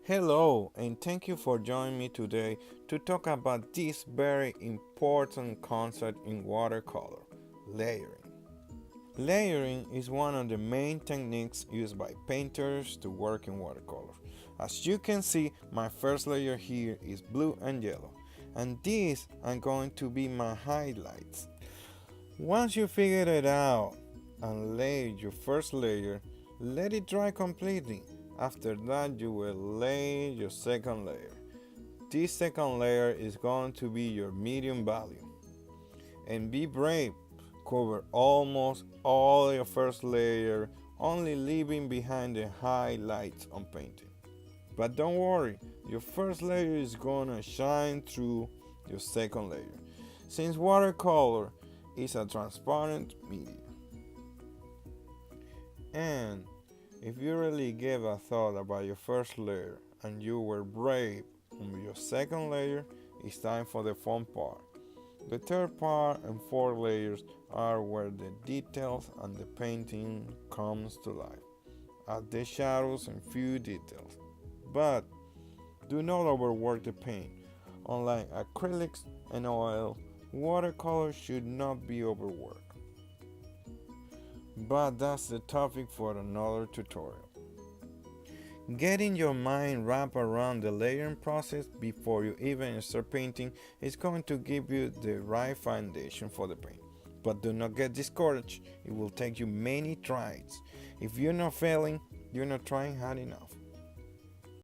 Hello, and thank you for joining me today to talk about this very important concept in watercolor layering. Layering is one of the main techniques used by painters to work in watercolor. As you can see, my first layer here is blue and yellow, and these are going to be my highlights. Once you figure it out and lay your first layer, let it dry completely. After that, you will lay your second layer. This second layer is going to be your medium value. And be brave, cover almost all your first layer, only leaving behind the highlights on painting. But don't worry, your first layer is gonna shine through your second layer, since watercolor is a transparent medium. And if you really gave a thought about your first layer and you were brave on your second layer, it's time for the fun part. The third part and fourth layers are where the details and the painting comes to life. Add the shadows and few details. But do not overwork the paint. Unlike acrylics and oil, watercolor should not be overworked. But that's the topic for another tutorial. Getting your mind wrapped around the layering process before you even start painting is going to give you the right foundation for the paint. But do not get discouraged, it will take you many tries. If you're not failing, you're not trying hard enough.